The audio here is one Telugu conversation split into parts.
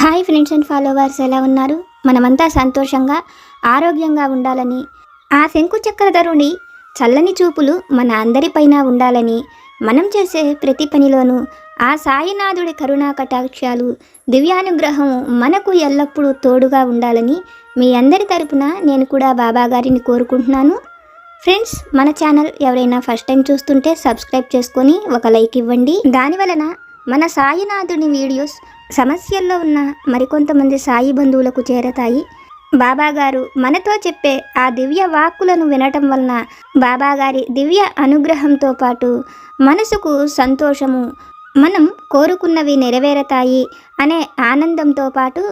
హాయ్ ఫ్రెండ్స్ అండ్ ఫాలోవర్స్, ఎలా ఉన్నారు? మనమంతా సంతోషంగా ఆరోగ్యంగా ఉండాలని, ఆ శంకు చక్రధరుని చల్లని చూపులు మన అందరిపైన ఉండాలని, మనం చేసే ప్రతి పనిలోనూ ఆ సాయినాథుడి కరుణా కటాక్షాలు, దివ్యానుగ్రహం మనకు ఎల్లప్పుడూ తోడుగా ఉండాలని మీ అందరి తరపున నేను కూడా బాబా గారిని కోరుకుంటున్నాను. ఫ్రెండ్స్, మన ఛానల్ ఎవరైనా ఫస్ట్ టైం చూస్తుంటే సబ్స్క్రైబ్ చేసుకొని ఒక లైక్ ఇవ్వండి. దానివలన మన సాయినాథుని వీడియోస్ సమస్యల్లో ఉన్న మరికొంతమంది సాయి బంధువులకు చేరతాయి. బాబాగారు మనతో చెప్పే ఆ దివ్య వాక్కులను వినటం వలన బాబాగారి దివ్య అనుగ్రహంతో పాటు మనసుకు సంతోషము, మనం కోరుకున్నవి నెరవేరతాయి అనే ఆనందంతో పాటు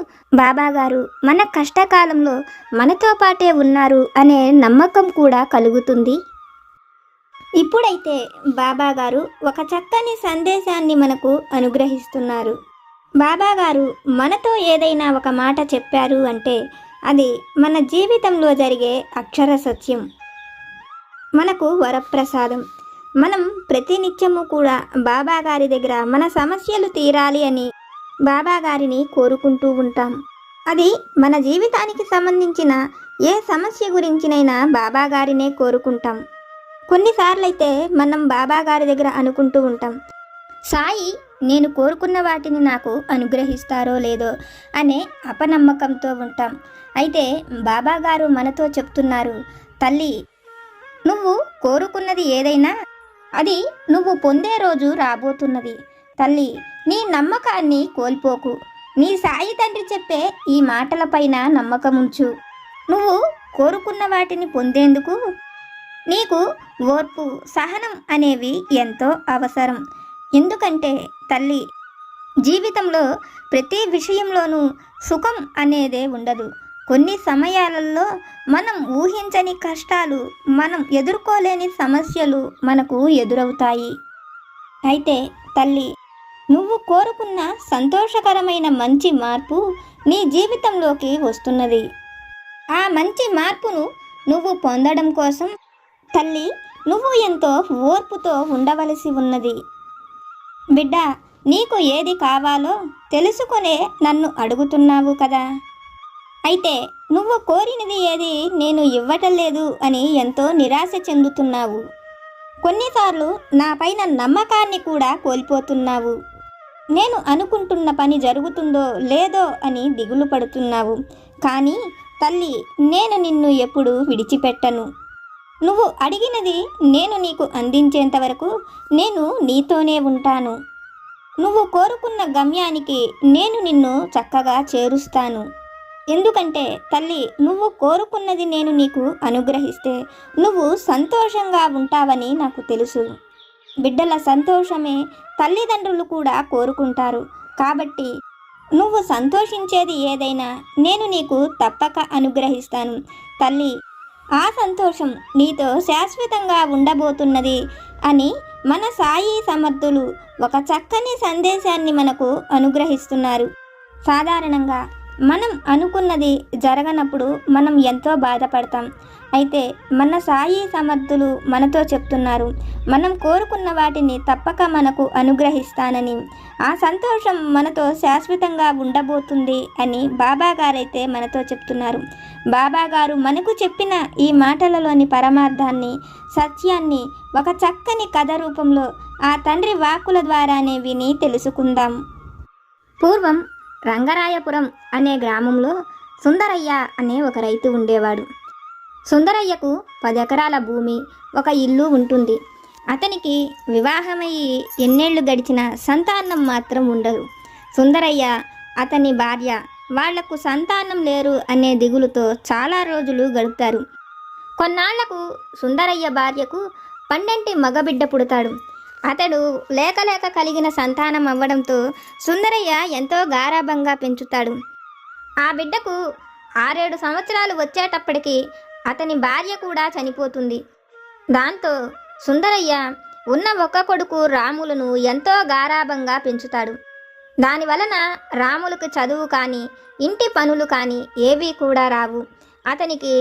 బాబాగారు మన కష్టకాలంలో మనతో పాటే ఉన్నారు అనే నమ్మకం కూడా కలుగుతుంది. ఇప్పుడైతే బాబాగారు ఒక చక్కని సందేశాన్ని మనకు అనుగ్రహిస్తున్నారు. బాబాగారు మనతో ఏదైనా ఒక మాట చెప్పారు అంటే అది మన జీవితంలో జరిగే అక్షర సత్యం, మనకు వరప్రసాదం. మనం ప్రతినిత్యము కూడా బాబాగారి దగ్గర మన సమస్యలు తీరాలి అని బాబాగారిని కోరుకుంటూ ఉంటాం. అది మన జీవితానికి సంబంధించిన ఏ సమస్య గురించినైనా బాబాగారినే కోరుకుంటాం. కొన్నిసార్లు అయితే మనం బాబాగారి దగ్గర అనుకుంటూ ఉంటాం, సాయి నేను కోరుకున్న వాటిని నాకు అనుగ్రహిస్తారో లేదో అనే అపనమ్మకంతో ఉంటాం. అయితే బాబాగారు మనతో చెప్తున్నారు, తల్లి, నువ్వు కోరుకున్నది ఏదైనా అది నువ్వు పొందే రోజు రాబోతున్నది. తల్లి, నీ నమ్మకాన్ని కోల్పోకు. నీ సాయి తండ్రి చెప్పే ఈ మాటలపైన నమ్మకం ఉంచు. నువ్వు కోరుకున్న వాటిని పొందేందుకు నీకు ఓర్పు, సహనం అనేవి ఎంతో అవసరం. ఎందుకంటే తల్లి, జీవితంలో ప్రతి విషయంలోనూ సుఖం అనేదే ఉండదు. కొన్ని సమయాలలో మనం ఊహించని కష్టాలు, మనం ఎదుర్కోలేని సమస్యలు మనకు ఎదురవుతాయి. అయితే తల్లి, నువ్వు కోరుకున్న సంతోషకరమైన మంచి మార్పు నీ జీవితంలోకి వస్తున్నది. ఆ మంచి మార్పును నువ్వు పొందడం కోసం తల్లి, నువ్వు ఎంతో ఓర్పుతో ఉండవలసి ఉన్నది. బిడ్డ, నీకు ఏది కావాలో తెలుసుకునే నన్ను అడుగుతున్నావు కదా. అయితే నువ్వు కోరినది ఏది నేను ఇవ్వటం లేదు అని ఎంతో నిరాశ చెందుతున్నావు. కొన్నిసార్లు నా పైన నమ్మకాన్ని కూడా కోల్పోతున్నావు. నేను అనుకుంటున్న పని జరుగుతుందో లేదో అని దిగులు పడుతున్నావు. కానీ తల్లి, నేను నిన్ను ఎప్పుడు విడిచిపెట్టను. నువ్వు అడిగినది నేను నీకు అందించేంత వరకు నేను నీతోనే ఉంటాను. నువ్వు కోరుకున్న గమ్యానికి నేను నిన్ను చక్కగా చేరుస్తాను. ఎందుకంటే తల్లి, నువ్వు కోరుకున్నది నేను నీకు అనుగ్రహిస్తే నువ్వు సంతోషంగా ఉంటావని నాకు తెలుసు. బిడ్డల సంతోషమే తల్లిదండ్రులు కూడా కోరుకుంటారు. కాబట్టి నువ్వు సంతోషించేది ఏదైనా నేను నీకు తప్పక అనుగ్రహిస్తాను. తల్లి, ఆ సంతోషం నీతో శాశ్వతంగా ఉండబోతున్నది అని మన సాయి సమర్థులు ఒక చక్కని సందేశాన్ని మనకు అనుగ్రహిస్తున్నారు. సాధారణంగా మనం అనుకున్నది జరగనప్పుడు మనం ఎంతో బాధపడతాం. అయితే మన సాయి సమర్థులు మనతో చెప్తున్నారు, మనం కోరుకున్న వాటిని తప్పక మనకు అనుగ్రహిస్తానని, ఆ సంతోషం మనతో శాశ్వతంగా ఉండబోతుంది అని బాబాగారైతే మనతో చెప్తున్నారు. బాబాగారు మనకు చెప్పిన ఈ మాటలలోని పరమార్థాన్ని, సత్యాన్ని ఒక చక్కని కథ రూపంలో ఆ తండ్రి వాక్కుల ద్వారానే విని తెలుసుకుందాం. పూర్వం రంగరాయపురం అనే గ్రామంలో సుందరయ్య అనే ఒక రైతు ఉండేవాడు. సుందరయ్యకు 10 ఎకరాల భూమి, ఒక ఇల్లు ఉంటుంది. అతనికి వివాహమయ్యి ఎన్నేళ్లు గడిచిన సంతానం మాత్రం ఉండదు. సుందరయ్య, అతని భార్య వాళ్లకు సంతానం లేరు అనే దిగులుతో చాలా రోజులు గడుపుతారు. కొన్నాళ్లకు సుందరయ్య భార్యకు 12 మగబిడ్డ పుడతాడు. అతడు లేక కలిగిన సంతానం అవ్వడంతో సుందరయ్య ఎంతో గారాబంగా పెంచుతాడు. ఆ బిడ్డకు 6-7 సంవత్సరాలు వచ్చేటప్పటికి అతని భార్య కూడా చనిపోతుంది. దాంతో సుందరయ్య ఉన్న ఒక్క కొడుకు రాములను ఎంతో గారాబంగా పెంచుతాడు. దానివలన రాములకు చదువు కానీ ఇంటి పనులు కానీ ఏవీ కూడా రావు. అతనికి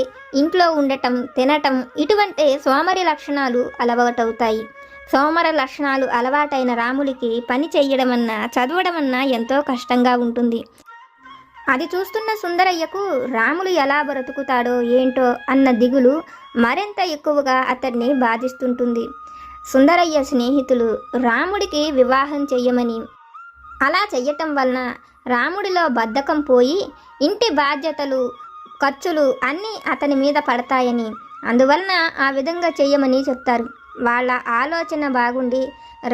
ఇంట్లో ఉండటం, తినటం ఇటువంటి సోమరి లక్షణాలు అలవాటవుతాయి. సోమర లక్షణాలు అలవాటైన రాముడికి పని చెయ్యడమన్నా చదవడమన్నా ఎంతో కష్టంగా ఉంటుంది. అది చూస్తున్న సుందరయ్యకు రాములు ఎలా బ్రతుకుతాడో ఏంటో అన్న దిగులు మరింత ఎక్కువగా అతన్ని బాధిస్తుంటుంది. సుందరయ్య స్నేహితులు రాముడికి వివాహం చెయ్యమని, అలా చెయ్యటం వలన రాముడిలో బద్ధకం పోయి ఇంటి బాధ్యతలు ఖర్చులు అన్నీ అతని మీద పడతాయని, అందువలన ఆ విధంగా చెయ్యమని చెప్తారు. వాళ్ళ ఆలోచన బాగుండి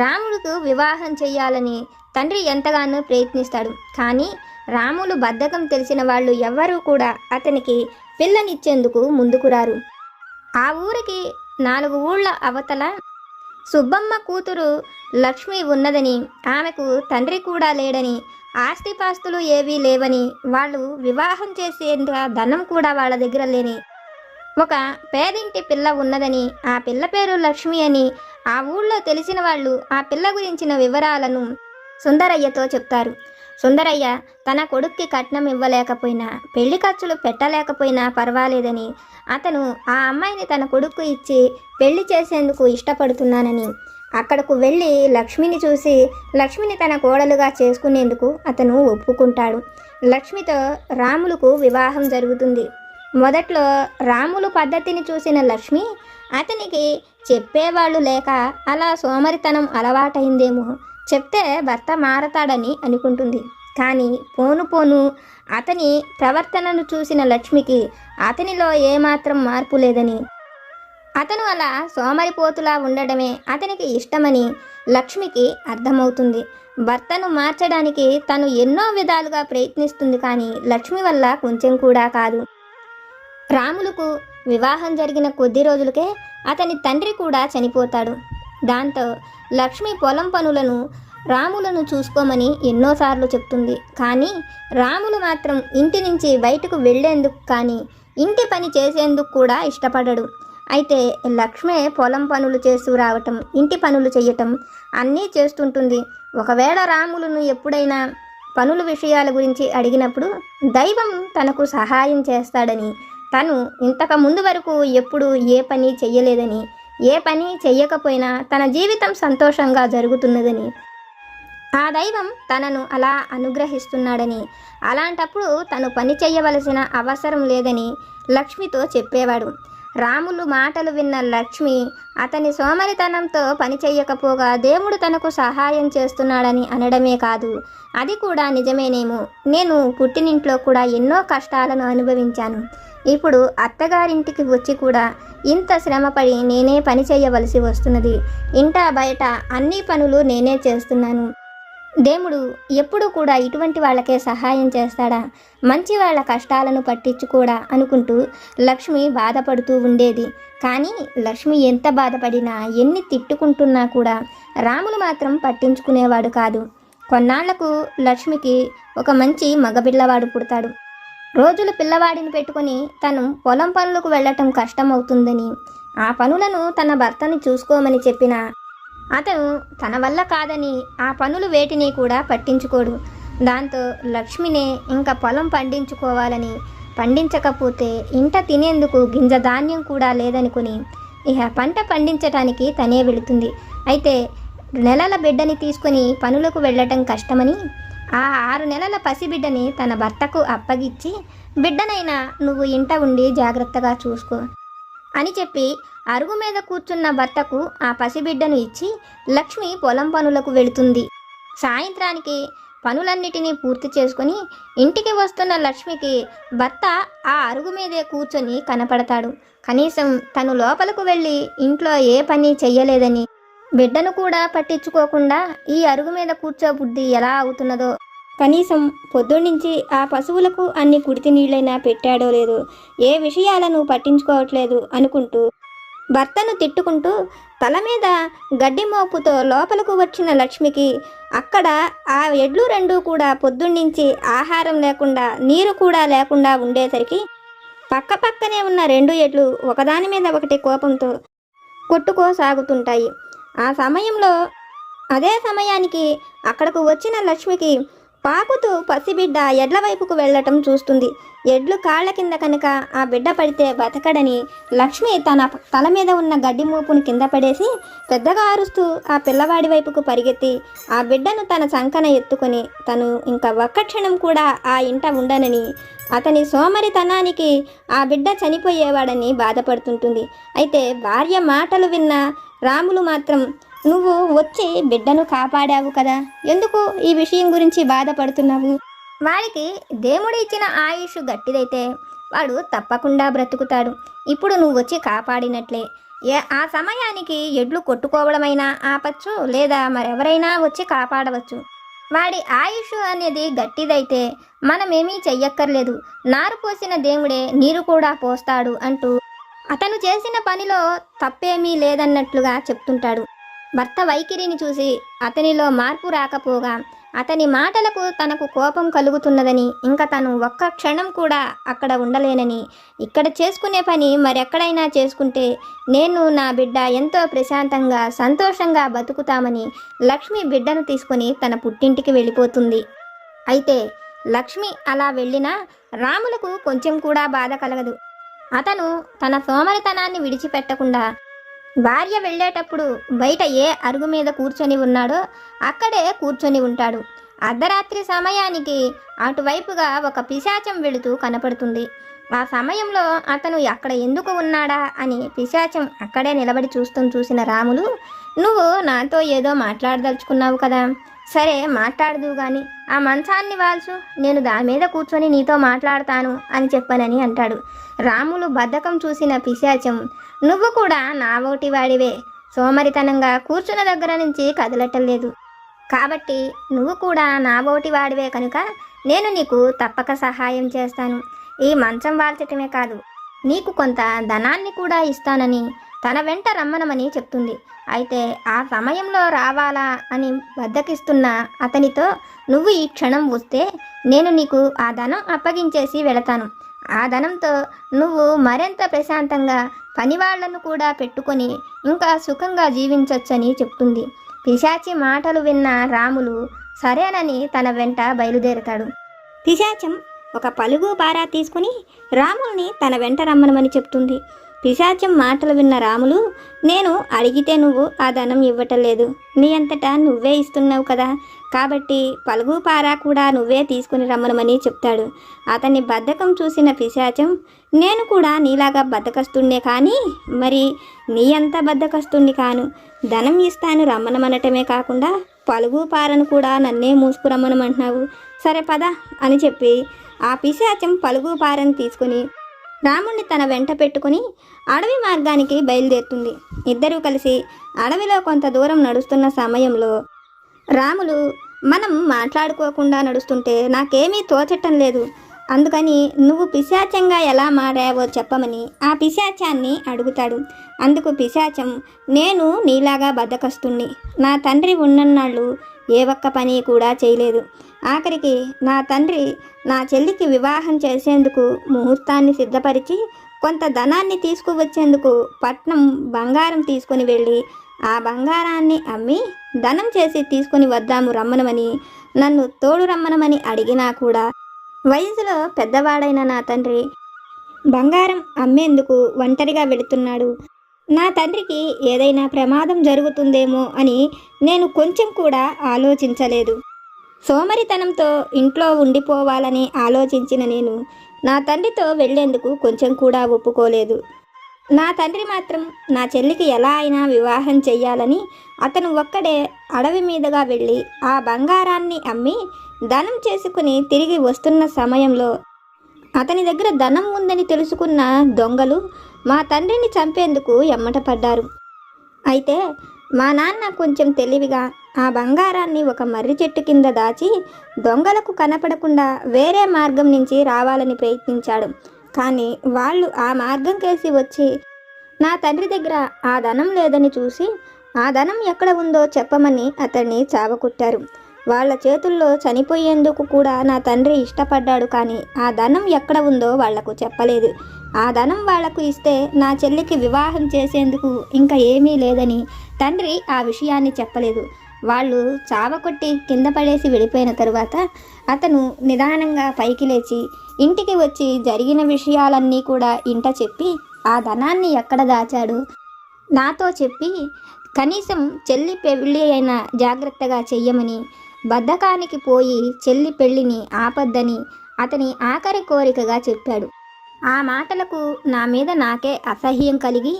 రాముడికి వివాహం చెయ్యాలని తండ్రి ఎంతగానో ప్రయత్నిస్తాడు. కానీ రాములు బద్ధకం తెలిసిన వాళ్ళు ఎవ్వరూ కూడా అతనికి పిల్లనిచ్చేందుకు ముందుకు రారు. ఆ ఊరికి 4 ఊళ్ళ అవతల సుబ్బమ్మ కూతురు లక్ష్మి ఉన్నదని, ఆమెకు తండ్రి కూడా లేడని, ఆస్తిపాస్తులు ఏవీ లేవని, వాళ్ళు వివాహం చేసేంత ధనం కూడా వాళ్ళ దగ్గర లేని ఒక పేదింటి పిల్ల ఉన్నదని, ఆ పిల్ల పేరు లక్ష్మి అని ఆ ఊళ్ళో తెలిసిన వాళ్ళు ఆ పిల్ల గురించిన వివరాలను సుందరయ్యతో చెప్తారు. సుందరయ్య తన కొడుక్కి కట్నం ఇవ్వలేకపోయినా, పెళ్లి ఖర్చులు పెట్టలేకపోయినా పర్వాలేదని, అతను ఆ అమ్మాయిని తన కొడుకు ఇచ్చి పెళ్లి చేసేందుకు ఇష్టపడుతున్నానని, అక్కడకు వెళ్ళి లక్ష్మిని చూసి లక్ష్మిని తన కోడలుగా చేసుకునేందుకు అతను ఒప్పుకుంటాడు. లక్ష్మితో రాములకు వివాహం జరుగుతుంది. మొదట్లో రాములు పద్ధతిని చూసిన లక్ష్మి అతనికి చెప్పేవాళ్ళు లేక అలా సోమరితనం అలవాటైందేమో, చెప్తే భర్త మారతాడని అనుకుంటుంది. కానీ పోను పోను అతని ప్రవర్తనను చూసిన లక్ష్మికి అతనిలో ఏమాత్రం మార్పు లేదని, అతను అలా సోమరిపోతులా ఉండడమే అతనికి ఇష్టమని లక్ష్మికి అర్థమవుతుంది. భర్తను మార్చడానికి తను ఎన్నో విధాలుగా ప్రయత్నిస్తుంది, కానీ లక్ష్మి వల్ల కొంచెం కూడా కాదు. రాములకు వివాహం జరిగిన కొద్ది రోజులకే అతని తండ్రి కూడా చనిపోతాడు. దాంతో లక్ష్మి పొలం పనులను రాములను చూసుకోమని ఎన్నోసార్లు చెప్తుంది. కానీ రాములు మాత్రం ఇంటి నుంచి బయటకు వెళ్లేందుకు కానీ ఇంటి పని చేసేందుకు కూడా ఇష్టపడడు. అయితే లక్ష్మే పొలం పనులు చేస్తూ రావటం, ఇంటి పనులు చేయటం అన్నీ చేస్తుంటుంది. ఒకవేళ రాములను ఎప్పుడైనా పనుల విషయాల గురించి అడిగినప్పుడు దైవం తనకు సహాయం చేస్తాడని, తను ఇంతకు ముందు వరకు ఎప్పుడు ఏ పని చెయ్యలేదని, ఏ పని చెయ్యకపోయినా తన జీవితం సంతోషంగా జరుగుతున్నదని, ఆ దైవం తనను అలా అనుగ్రహిస్తున్నాడని, అలాంటప్పుడు తను పని చెయ్యవలసిన అవసరం లేదని లక్ష్మితో చెప్పేవాడు. రాములు మాటలు విన్న లక్ష్మి అతని సోమరితనంతో పని చెయ్యకపోగా దేవుడు తనకు సహాయం చేస్తున్నాడని అనడమే కాదు, అది కూడా నిజమేనేమో, నేను పుట్టినింట్లో కూడా ఎన్నో కష్టాలను అనుభవించాను, ఇప్పుడు అత్తగారింటికి వచ్చి కూడా ఇంత శ్రమపడి నేనే పని చేయవలసి వస్తున్నది, ఇంట బయట అన్ని పనులు నేనే చేస్తున్నాను, దేవుడు ఎప్పుడు కూడా ఇటువంటి వాళ్ళకే సహాయం చేస్తాడా, మంచి వాళ్ళ కష్టాలను పట్టించుకోడా అనుకుంటూ లక్ష్మి బాధపడుతూ ఉండేది. కానీ లక్ష్మి ఎంత బాధపడినా, ఎన్ని తిట్టుకుంటున్నా కూడా రాములు మాత్రం పట్టించుకునేవాడు కాదు. కొన్నాళ్లకు లక్ష్మికి ఒక మంచి మగపిల్లవాడు పుడతాడు. రోజులు పిల్లవాడిని పెట్టుకుని తను పొలం పనులకు వెళ్ళటం కష్టమవుతుందని, ఆ పనులను తన భర్తని చూసుకోమని చెప్పినా అతను తన వల్ల కాదని ఆ పనులు వేటిని కూడా పట్టించుకోడు. దాంతో లక్ష్మినే ఇంకా పొలం పండించుకోవాలని, పండించకపోతే ఇంట తినేందుకు గింజ ధాన్యం కూడా లేదనుకుని ఇక పంట పండించటానికి తనే వెళుతుంది. అయితే నెలల బిడ్డని తీసుకుని పనులకు వెళ్ళటం కష్టమని ఆ 6 నెలల పసిబిడ్డని తన భర్తకు అప్పగిచ్చి, బిడ్డనైనా నువ్వు ఇంట ఉండి జాగ్రత్తగా చూసుకో అని చెప్పి అరుగు మీద కూర్చున్న భర్తకు ఆ పసిబిడ్డను ఇచ్చి లక్ష్మి పొలం పనులకు వెళుతుంది. సాయంత్రానికి పనులన్నిటినీ పూర్తి చేసుకుని ఇంటికి వస్తున్న లక్ష్మికి భర్త ఆ అరుగు మీదే కూర్చొని కనపడతాడు. కనీసం తను లోపలకు వెళ్ళి ఇంట్లో ఏ పని చెయ్యలేదని, బిడ్డను కూడా పట్టించుకోకుండా ఈ అరుగు మీద కూర్చోబుద్ధి ఎలా అవుతున్నదో, కనీసం పొద్దున్నుంచి ఆ పశువులకు అన్ని కుడితి నీళ్ళైనా పెట్టాడో లేదో, ఏ విషయాలను పట్టించుకోవట్లేదు అనుకుంటూ భర్తను తిట్టుకుంటూ తల మీద గడ్డి మోపుతో లోపలకు వచ్చిన లక్ష్మికి అక్కడ ఆ ఎడ్లు 2 కూడా పొద్దున్నుంచి ఆహారం లేకుండా, నీరు కూడా లేకుండా ఉండేసరికి పక్క పక్కనే ఉన్న 2 ఎడ్లు ఒకదాని మీద ఒకటి కోపంతో కొట్టుకోసాగుతుంటాయి. అదే సమయానికి అక్కడకు వచ్చిన లక్ష్మికి పాకుతూ పసిబిడ్డ ఎడ్ల వైపుకు వెళ్ళటం చూస్తుంది. ఎడ్లు కాళ్ల కింద కనుక ఆ బిడ్డ పడితే బతకడని లక్ష్మి తన తల మీద ఉన్న గడ్డి మూపును కింద పడేసి పెద్దగా అరుస్తూ ఆ పిల్లవాడి వైపుకు పరిగెత్తి ఆ బిడ్డను తన సంకన ఎత్తుకొని తను ఇంకా ఒక్క క్షణం కూడా ఆ ఇంట ఉండనని, అతని సోమరితనానికి ఆ బిడ్డ చనిపోయేవాడని బాధపడుతుంటుంది. అయితే భార్య మాటలు విన్న రాములు మాత్రం, నువ్వు వచ్చి బిడ్డను కాపాడావు కదా, ఎందుకు ఈ విషయం గురించి బాధపడుతున్నావు? వాడికి దేవుడు ఇచ్చిన ఆయుష్ గట్టిదైతే వాడు తప్పకుండా బ్రతుకుతాడు. ఇప్పుడు నువ్వు వచ్చి కాపాడినట్లే. ఆ సమయానికి ఎడ్లు కొట్టుకోవడమైనా ఆపచ్చు, లేదా మరెవరైనా వచ్చి కాపాడవచ్చు. వాడి ఆయుష్ అనేది గట్టిదైతే మనమేమీ చెయ్యక్కర్లేదు, నారు పోసిన దేవుడే నీరు కూడా పోస్తాడు అంటూ అతను చేసిన పనిలో తప్పేమీ లేదన్నట్లుగా చెప్తుంటాడు. భర్త వైఖరిని చూసి అతనిలో మార్పు రాకపోగా అతని మాటలకు తనకు కోపం కలుగుతున్నదని, ఇంకా తను ఒక్క క్షణం కూడా అక్కడ ఉండలేనని, ఇక్కడ చేసుకునే పని మరెక్కడైనా చేసుకుంటే నేను నా బిడ్డ ఎంతో ప్రశాంతంగా సంతోషంగా బతుకుతామని లక్ష్మి బిడ్డను తీసుకొని తన పుట్టింటికి వెళ్ళిపోతుంది. అయితే లక్ష్మి అలా వెళ్ళినా రాములకు కొంచెం కూడా బాధ కలగదు. అతను తన సోమరితనాన్ని విడిచిపెట్టకుండా భార్య వెళ్ళేటప్పుడు బయట ఏ అరుగు మీద కూర్చొని ఉన్నాడో అక్కడే కూర్చొని ఉంటాడు. అర్ధరాత్రి సమయానికి అటువైపుగా ఒక పిశాచం వెళుతూ కనపడుతుంది. ఆ సమయంలో అతను అక్కడ ఎందుకు ఉన్నాడా అని పిశాచం అక్కడే నిలబడి చూసిన రాములు, నువ్వు నాతో ఏదో మాట్లాడదలుచుకున్నావు కదా, సరే మాట్లాడదు గాని ఆ మంచాన్ని వాల్చు, నేను దాని మీద కూర్చొని నీతో మాట్లాడతాను అని చెప్పనని అంటాడు. రాములు బద్ధకం చూసిన పిశాచం, నువ్వు కూడా నా ఓటి వాడివే, సోమరితనంగా కూర్చున్న దగ్గర నుంచి కదలటలేదు, కాబట్టి నువ్వు కూడా నా ఓటి వాడివే కనుక నేను నీకు తప్పక సహాయం చేస్తాను. ఈ మంచం వాల్చటమే కాదు, నీకు కొంత ధనాన్ని కూడా ఇస్తానని తన వెంట రమ్మనమని చెప్తుంది. అయితే ఆ సమయంలో రావాలా అని బద్దకిస్తున్న అతనితో, నువ్వు ఈ క్షణం వస్తే నేను నీకు ఆ ధనం అప్పగించేసి వెళతాను. ఆ ధనంతో నువ్వు మరింత ప్రశాంతంగా పనివాళ్లను కూడా పెట్టుకొని ఇంకా సుఖంగా జీవించొచ్చని చెప్తుంది. పిశాచి మాటలు విన్న రాములు సరేనని తన వెంట బయలుదేరతాడు. పిశాచం ఒక పలుగు పారా తీసుకుని రాముల్ని తన వెంట రమ్మనమని చెప్తుంది. పిశాచం మాటలు విన్న రాములు, నేను అడిగితే నువ్వు ఆ ధనం ఇవ్వటం లేదు, నీ అంతటా నువ్వే ఇస్తున్నావు కదా, కాబట్టి పలుగు పారా కూడా నువ్వే తీసుకుని రమ్మనమని చెప్తాడు. అతన్ని బద్ధకం చూసిన పిశాచం, నేను కూడా నీలాగా బద్ధకస్తున్నే కానీ మరి నీ అంత బద్ధకస్తుణ్ణి కాను, ధనం ఇస్తాను రమ్మనమనటమే కాకుండా పలుగు పారను కూడా నన్నే మూసుకురమ్మనమంటున్నావు, సరే పద అని చెప్పి ఆ పిశాచం పలుగు పారను తీసుకుని రాముణ్ణి తన వెంట పెట్టుకుని అడవి మార్గానికి బయలుదేరుతుంది. ఇద్దరూ కలిసి అడవిలో కొంత దూరం నడుస్తున్న సమయంలో రాములు, మనం మాట్లాడుకోకుండా నడుస్తుంటే నాకేమీ తోచటం లేదు, అందుకని నువ్వు పిశాచంగా ఎలా మారావో చెప్పమని ఆ పిశాచాన్ని అడుగుతాడు. అందుకు పిశాచం, నేను నీలాగా బద్ధకస్తుణ్ణి, నా తండ్రి ఉన్నన్నాళ్ళు ఏ ఒక్క పని కూడా చేయలేదు, ఆఖరికి నా తండ్రి నా చెల్లికి వివాహం చేసేందుకు ముహూర్తాన్ని సిద్ధపరిచి కొంత ధనాన్ని తీసుకువచ్చేందుకు పట్నం బంగారం తీసుకొని వెళ్ళి ఆ బంగారాన్ని అమ్మి ధనం చేసి తీసుకొని వద్దాము రమ్మనమని నన్ను తోడు రమ్మనమని అడిగినా కూడా వయసులో పెద్దవాడైన నా తండ్రి బంగారం అమ్మేందుకు ఒంటరిగా వెళుతున్నాడు, నా తండ్రికి ఏదైనా ప్రమాదం జరుగుతుందేమో అని నేను కొంచెం కూడా ఆలోచించలేదు. సోమరితనంతో ఇంట్లో ఉండిపోవాలని ఆలోచించిన నేను నా తండ్రితో వెళ్లేందుకు కొంచెం కూడా ఒప్పుకోలేదు. నా తండ్రి మాత్రం నా చెల్లికి ఎలా అయినా వివాహం చెయ్యాలని అతను ఒక్కడే అడవి మీదుగా వెళ్ళి ఆ బంగారాన్ని అమ్మి ధనం చేసుకుని తిరిగి వస్తున్న సమయంలో అతని దగ్గర ధనం ఉందని తెలుసుకున్న దొంగలు మా తండ్రిని చంపేందుకు ఎమ్మట పడ్డారు. అయితే మా నాన్న కొంచెం తెలివిగా ఆ బంగారాన్ని ఒక మర్రి చెట్టు కింద దాచి దొంగలకు కనపడకుండా వేరే మార్గం నుంచి రావాలని ప్రయత్నించాడు. కానీ వాళ్ళు ఆ మార్గం కేసి వచ్చి నా తండ్రి దగ్గర ఆ ధనం లేదని చూసి ఆ ధనం ఎక్కడ ఉందో చెప్పమని అతన్ని చావకుట్టారు. వాళ్ళ చేతుల్లో చనిపోయేందుకు కూడా నా తండ్రి ఇష్టపడ్డాడు, కానీ ఆ ధనం ఎక్కడ ఉందో వాళ్లకు చెప్పలేదు. ఆ ధనం వాళ్లకు ఇస్తే నా చెల్లికి వివాహం చేసేందుకు ఇంకా ఏమీ లేదని తండ్రి ఆ విషయాన్ని చెప్పలేదు. వాళ్ళు చావకొట్టి కింద పడేసి వెళ్ళిపోయిన తరువాత అతను నిదానంగా పైకి లేచి ఇంటికి వచ్చి జరిగిన విషయాలన్నీ కూడా ఇంట చెప్పి ఆ ధనాన్ని ఎక్కడ దాచాడు నాతో చెప్పి కనీసం చెల్లి పెళ్ళి అయినా జాగ్రత్తగా చెయ్యమని, బద్ధకానికి పోయి చెల్లి పెళ్ళిని ఆపద్దని అతని ఆఖరి కోరికగా చెప్పాడు. ఆ మాటలకు నా మీద నాకే అసహ్యం కలిగి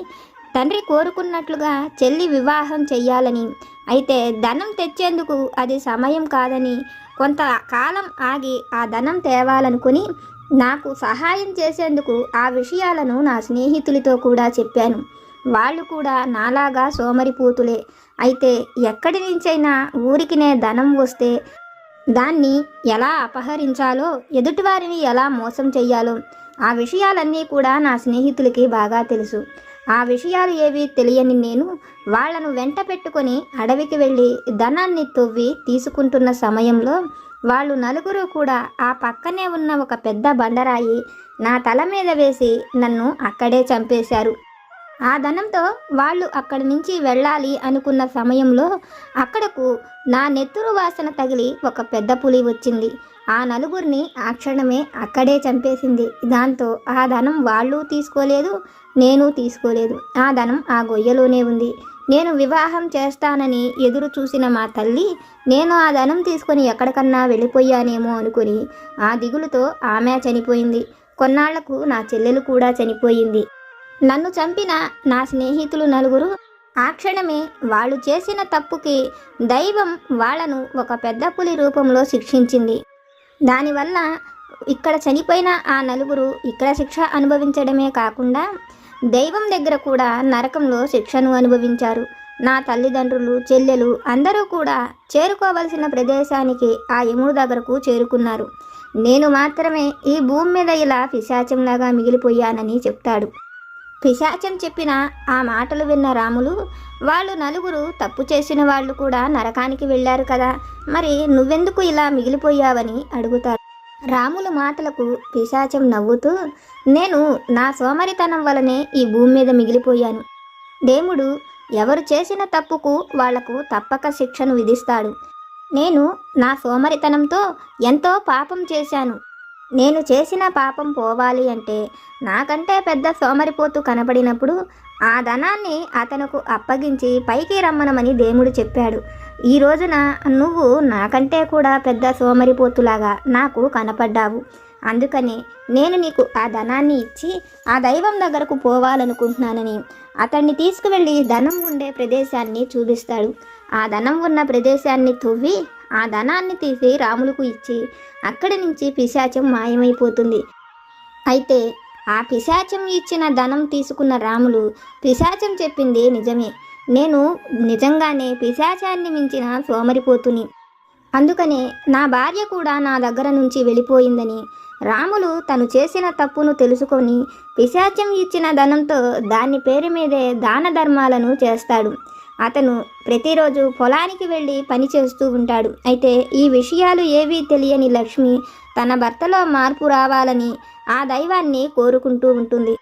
తండ్రి కోరుకున్నట్లుగా చెల్లి వివాహం చెయ్యాలని, అయితే ధనం తెచ్చేందుకు అది సమయం కాదని కొంతకాలం ఆగి ఆ ధనం తేవాలనుకుని నాకు సహాయం చేసేందుకు ఆ విషయాలను నా స్నేహితులతో కూడా చెప్పాను. వాళ్ళు కూడా నాలాగా సోమరిపోతులే. అయితే ఎక్కడి నుంచైనా ఊరికినే ధనం వస్తే దాన్ని ఎలా అపహరించాలో, ఎదుటివారిని ఎలా మోసం చెయ్యాలో ఆ విషయాలన్నీ కూడా నా స్నేహితులకి బాగా తెలుసు. ఆ విషయాలు ఏవి తెలియని నేను వాళ్లను వెంట పెట్టుకొని అడవికి వెళ్ళి ధనాన్ని తవ్వి తీసుకుంటున్న సమయంలో వాళ్ళు నలుగురు కూడా ఆ పక్కనే ఉన్న ఒక పెద్ద బండరాయి నా తల మీద వేసి నన్ను అక్కడే చంపేశారు. ఆ ధనంతో వాళ్ళు అక్కడి నుంచి వెళ్ళాలి అనుకున్న సమయంలో అక్కడకు నా నెత్తురు వాసన తగిలి ఒక పెద్ద పులి వచ్చింది. ఆ నలుగురిని ఆ క్షణమే అక్కడే చంపేసింది. దాంతో ఆ ధనం వాళ్ళు తీసుకోలేదు, నేను తీసుకోలేదు. ఆ ధనం ఆ గొయ్యలోనే ఉంది. నేను వివాహం చేస్తానని ఎదురు చూసిన మా తల్లి నేను ఆ ధనం తీసుకొని ఎక్కడికన్నా వెళ్ళిపోయానేమో అనుకుని ఆ దిగులుతో ఆమె చనిపోయింది. కొన్నాళ్లకు నా చెల్లెలు కూడా చనిపోయింది. నన్ను చంపిన నా స్నేహితులు నలుగురు ఆ క్షణమే వాళ్ళు చేసిన తప్పుకి దైవం వాళ్లను ఒక పెద్ద పులి రూపంలో శిక్షించింది. దానివల్ల ఇక్కడ చనిపోయిన ఆ నలుగురు ఇక్కడ శిక్ష అనుభవించడమే కాకుండా దైవం దగ్గర కూడా నరకంలో శిక్షను అనుభవించారు. నా తల్లిదండ్రులు, చెల్లెలు అందరూ కూడా చేరుకోవలసిన ప్రదేశానికి ఆ యముడి దగ్గరకు చేరుకున్నారు. నేను మాత్రమే ఈ భూమి మీద ఇలా పిశాచంలాగా మిగిలిపోయానని చెప్తాడు. పిశాచం చెప్పిన ఆ మాటలు విన్న రాములు, వాళ్ళు నలుగురు తప్పు చేసిన వాళ్ళు కూడా నరకానికి వెళ్ళారు కదా, మరి నువ్వెందుకు ఇలా మిగిలిపోయావని అడుగుతాడు. రాములు మాటలకు పిశాచం నవ్వుతూ, నేను నా సోమరితనం వలనే ఈ భూమి మీద మిగిలిపోయాను. దేవుడు ఎవరు చేసిన తప్పుకు వాళ్లకు తప్పక శిక్షను విధిస్తాడు. నేను నా సోమరితనంతో ఎంతో పాపం చేశాను. నేను చేసిన పాపం పోవాలి అంటే నాకంటే పెద్ద సోమరిపోతు కనపడినప్పుడు ఆ ధనాన్ని అతనుకు అప్పగించి పైకి రమ్మనమని దేవుడు చెప్పాడు. ఈ రోజున నువ్వు నాకంటే కూడా పెద్ద సోమరిపోతులాగా నాకు కనపడ్డావు. అందుకని నేను నీకు ఆ ధనాన్ని ఇచ్చి ఆ దైవం దగ్గరకు పోవాలనుకుంటున్నానని అతన్ని తీసుకువెళ్ళి ధనం ఉండే ప్రదేశాన్ని చూపిస్తాడు. ఆ ధనం ఉన్న ప్రదేశాన్ని తవ్వి ఆ ధనాన్ని తీసి రాములకు ఇచ్చి అక్కడి నుంచి పిశాచం మాయమైపోతుంది. అయితే ఆ పిశాచం ఇచ్చిన ధనం తీసుకున్న రాములు పిశాచం చెప్పింది నిజమే, నేను నిజంగానే పిశాచాన్ని మించిన సోమరిపోతుని, అందుకనే నా భార్య కూడా నా దగ్గర నుంచి వెళ్ళిపోయిందని రాములు తను చేసిన తప్పును తెలుసుకొని పిశాచం ఇచ్చిన ధనంతో దాని పేరు మీదే దాన ధర్మాలను చేస్తాడు. అతను ప్రతిరోజు పొలానికి వెళ్ళి పని చేస్తూ ఉంటాడు. అయితే ఈ విషయాలు ఏవీ తెలియని లక్ష్మి తన భర్తలో మార్పు రావాలని ఆ దైవాన్ని కోరుకుంటూ ఉంటుంది.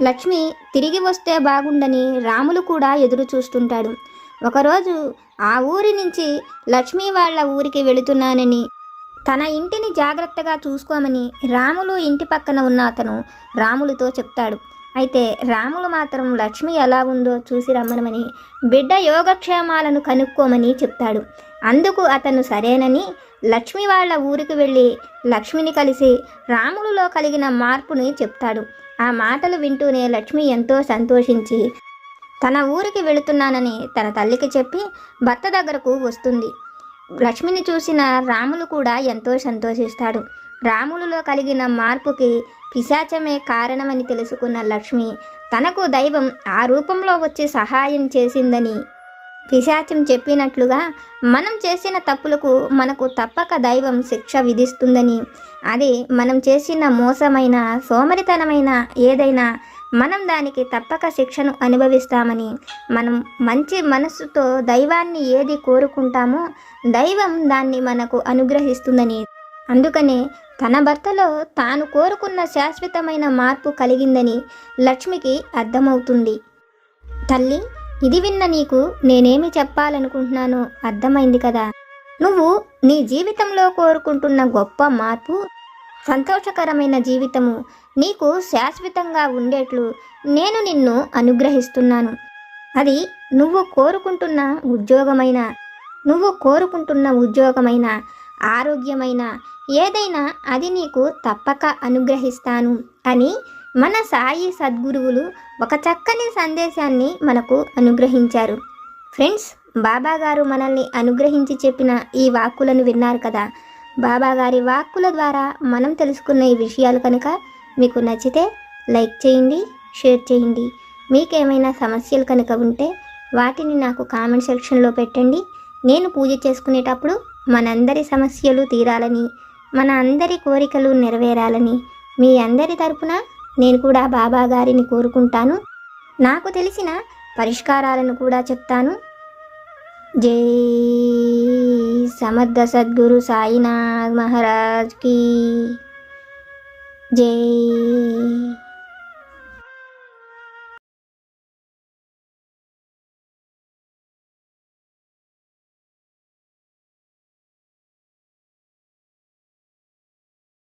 లక్ష్మి తిరిగి వస్తే బాగుండని రాములు కూడా ఎదురు చూస్తుంటాడు. ఒకరోజు ఆ ఊరి నుంచి లక్ష్మి వాళ్ళ ఊరికి వెళుతున్నానని, తన ఇంటిని జాగ్రత్తగా చూసుకోమని రాములు ఇంటి పక్కన ఉన్న అతను రాములతో చెప్తాడు. అయితే రాములు మాత్రం లక్ష్మి ఎలా ఉందో చూసి రమ్మనమని, బిడ్డ యోగక్షేమాలను కనుక్కోమని చెప్తాడు. అందుకు అతను సరేనని లక్ష్మి వాళ్ళ ఊరికి వెళ్ళి లక్ష్మిని కలిసి రాములులో కలిగిన మార్పుని చెప్తాడు. ఆ మాటలు వింటూనే లక్ష్మి ఎంతో సంతోషించి తన ఊరికి వెళుతున్నానని తన తల్లికి చెప్పి భర్త దగ్గరకు వస్తుంది. లక్ష్మిని చూసిన రాములు కూడా ఎంతో సంతోషిస్తాడు. రాములులో కలిగిన మార్పుకి పిశాచమే కారణమని తెలుసుకున్న లక్ష్మి తనకు దైవం ఆ రూపంలో వచ్చి సహాయం చేసిందని, పిశాచం చెప్పినట్లుగా మనం చేసిన తప్పులకు మనకు తప్పక దైవం శిక్ష విధిస్తుందని, అది మనం చేసిన మోసమైన సోమరితనమైన ఏదైనా మనం దానికి తప్పక శిక్షను అనుభవిస్తామని, మనం మంచి మనస్సుతో దైవాన్ని ఏది కోరుకుంటామో దైవం దాన్ని మనకు అనుగ్రహిస్తుందని, అందుకనే తన భర్తలో తాను కోరుకున్న శాశ్వతమైన మార్పు కలిగిందని లక్ష్మికి అర్థమవుతుంది. తల్లి ఇది విన్న నీకు నేనేమి చెప్పాలనుకుంటున్నానో అర్థమైంది కదా. నువ్వు నీ జీవితంలో కోరుకుంటున్న గొప్ప మార్పు, సంతోషకరమైన జీవితము నీకు శాశ్వతంగా ఉండేట్లు నేను నిన్ను అనుగ్రహిస్తున్నాను. అది నువ్వు కోరుకుంటున్న ఉద్యోగమైన ఆరోగ్యమైన ఏదైనా అది నీకు తప్పక అనుగ్రహిస్తాను అని మన సాయి సద్గురువులు ఒక చక్కని సందేశాన్ని మనకు అనుగ్రహించారు. ఫ్రెండ్స్, బాబాగారు మనల్ని అనుగ్రహించి చెప్పిన ఈ వాక్కులను విన్నారు కదా. బాబాగారి వాక్కుల ద్వారా మనం తెలుసుకున్న ఈ విషయాలు కనుక మీకు నచ్చితే లైక్ చేయండి, షేర్ చేయండి. మీకేమైనా సమస్యలు కనుక ఉంటే వాటిని నాకు కామెంట్ సెక్షన్లో పెట్టండి. నేను పూజ చేసుకునేటప్పుడు మనందరి సమస్యలు తీరాలని, మన అందరి కోరికలు నెరవేరాలని మీ అందరి తరపున నేను కూడా బాబా గారిని కోరుకుంటాను. నాకు తెలిసిన పరిష్కారాలను కూడా చెప్తాను. జై సమర్థ సద్గురు సాయినాథ్ మహారాజ్ కీ జై.